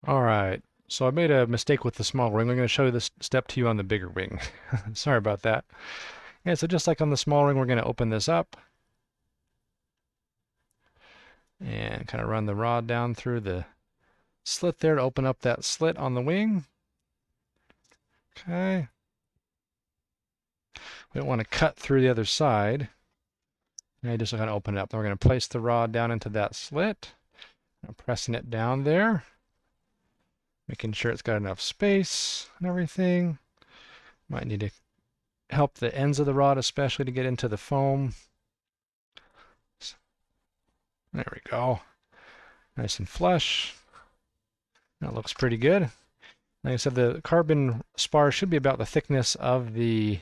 All right, so I made a mistake with the small wing. I'm going to show this step to you on the bigger wing. Sorry about that. Yeah, so just like on the small ring, we're going to open this up and kind of run the rod down through the slit there to open up that slit on the wing. Okay. We don't want to cut through the other side. Now you just kind of open it up. Then we're going to place the rod down into that slit. I'm pressing it down there, making sure it's got enough space and everything. Might need to help the ends of the rod especially to get into the foam. There we go. Nice and flush. That looks pretty good. Like I said, the carbon spar should be about the thickness of the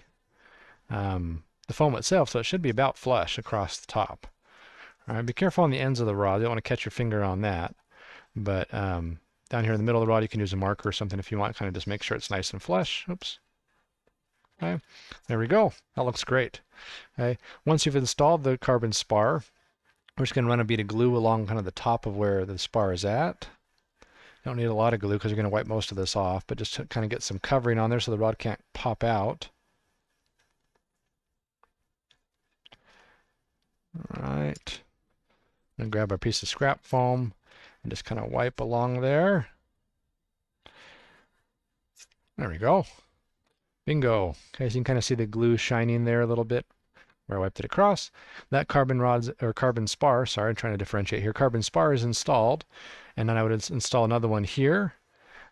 foam itself, so it should be about flush across the top. All right, be careful on the ends of the rod. You don't want to catch your finger on that. But down here in the middle of the rod, you can use a marker or something if you want, kind of just make sure it's nice and flush. Oops. Okay, there we go. That looks great. Okay, once you've installed the carbon spar, we're just going to run a bead of glue along kind of the top of where the spar is at. You don't need a lot of glue because you're going to wipe most of this off, but just to kind of get some covering on there so the rod can't pop out. All right. And grab our piece of scrap foam and just kind of wipe along there. There we go. Bingo. Okay, so you can kind of see the glue shining there a little bit where I wiped it across. That carbon spar, sorry, I'm trying to differentiate here. Carbon spar is installed, and then I would install another one here.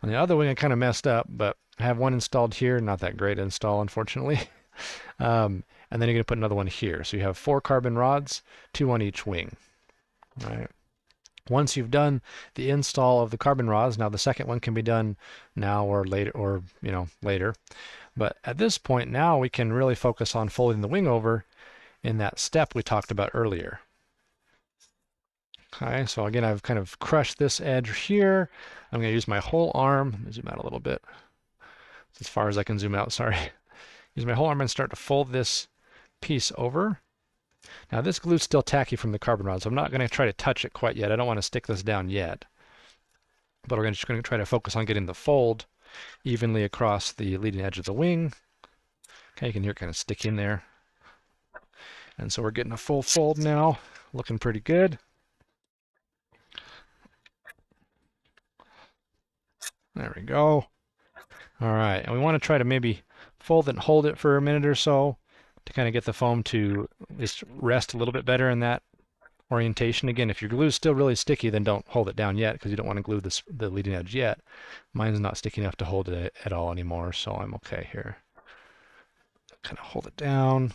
On the other wing, I kind of messed up, but I have one installed here. Not that great to install, unfortunately. And then you're going to put another one here. So you have 4 carbon rods, 2 on each wing. All right. Once you've done the install of the carbon rods, now the second one can be done now or later, or later. But at this point now we can really focus on folding the wing over in that step we talked about earlier. Okay, so again, I've kind of crushed this edge here. I'm going to use my whole arm. Let me zoom out a little bit. As far as I can zoom out, sorry. Use my whole arm and start to fold this piece over. Now this glue's still tacky from the carbon rod, so I'm not going to try to touch it quite yet. I don't want to stick this down yet. But we're just going to try to focus on getting the fold evenly across the leading edge of the wing. Okay, you can hear it kind of stick in there. And so we're getting a full fold now, looking pretty good. There we go. All right, and we want to try to maybe fold it and hold it for a minute or so to kind of get the foam to just rest a little bit better in that orientation. Again, if your glue is still really sticky, then don't hold it down yet because you don't want to glue the leading edge yet. Mine's not sticky enough to hold it at all anymore, so I'm okay here. Kind of hold it down.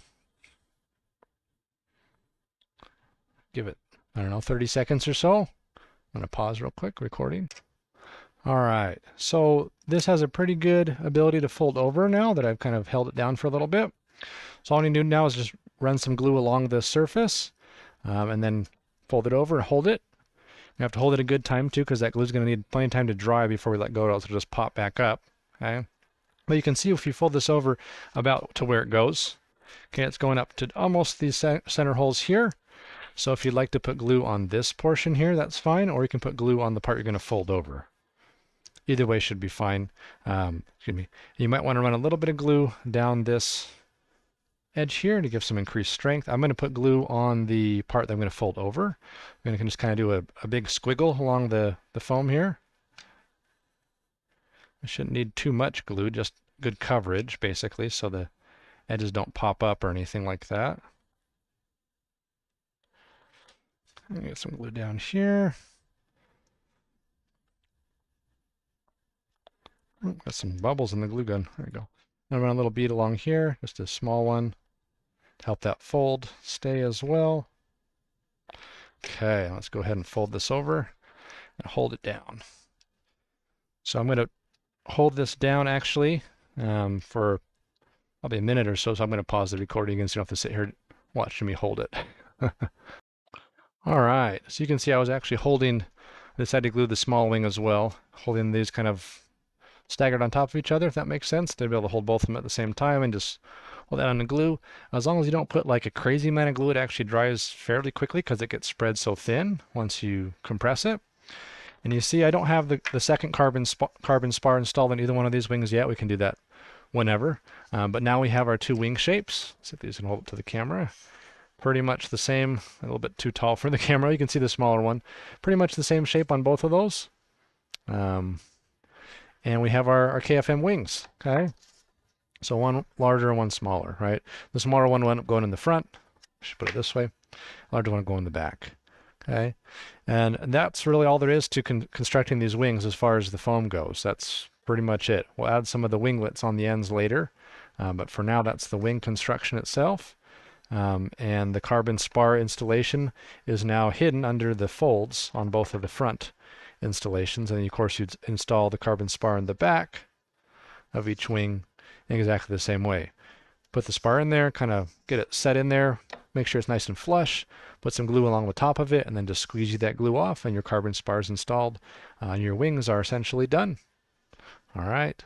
Give it, I don't know, 30 seconds or so. I'm going to pause real quick, recording. All right, so this has a pretty good ability to fold over now that I've kind of held it down for a little bit. So all I need to do now is just run some glue along the surface and then fold it over and hold it. You have to hold it a good time too because that glue is going to need plenty of time to dry before we let go, or else it'll just pop back up. Okay, but you can see if you fold this over about to where it goes. Okay, it's going up to almost these center holes here. So if you'd like to put glue on this portion here, that's fine, or you can put glue on the part you're going to fold over. Either way should be fine. Excuse me. You might want to run a little bit of glue down this edge here to give some increased strength. I'm going to put glue on the part that I'm going to fold over. I'm going to just kind of do a big squiggle along the foam here. I shouldn't need too much glue, just good coverage basically so the edges don't pop up or anything like that. Get some glue down here. Got some bubbles in the glue gun. There we go. I'm run a little bead along here, just a small one to help that fold stay as well. Okay, let's go ahead and fold this over and hold it down. So I'm going to hold this down actually for probably a minute or so. So I'm going to pause the recording and so you don't have to sit here watching me hold it. All right, so you can see I was actually holding, I decided to glue the small wing as well, holding these kind of staggered on top of each other, if that makes sense. They'll be able to hold both of them at the same time and just hold that on the glue. As long as you don't put like a crazy amount of glue, it actually dries fairly quickly because it gets spread so thin once you compress it. And you see I don't have the second carbon spar installed on either one of these wings yet. We can do that whenever. But now we have our two wing shapes. Let's see if these can hold up to the camera. Pretty much the same, a little bit too tall for the camera. You can see the smaller one. Pretty much the same shape on both of those. And we have our KFM wings, okay? So one larger and one smaller, right? The smaller one will end up going in the front. I should put it this way. Larger one will go in the back, okay? And that's really all there is to constructing these wings as far as the foam goes. That's pretty much it. We'll add some of the winglets on the ends later, but for now that's the wing construction itself. And the carbon spar installation is now hidden under the folds on both of the front installations. And of course you'd install the carbon spar in the back of each wing in exactly the same way. Put the spar in there, kind of get it set in there, make sure it's nice and flush, put some glue along the top of it, and then just squeegee that glue off and your carbon spar is installed. And your wings are essentially done. All right.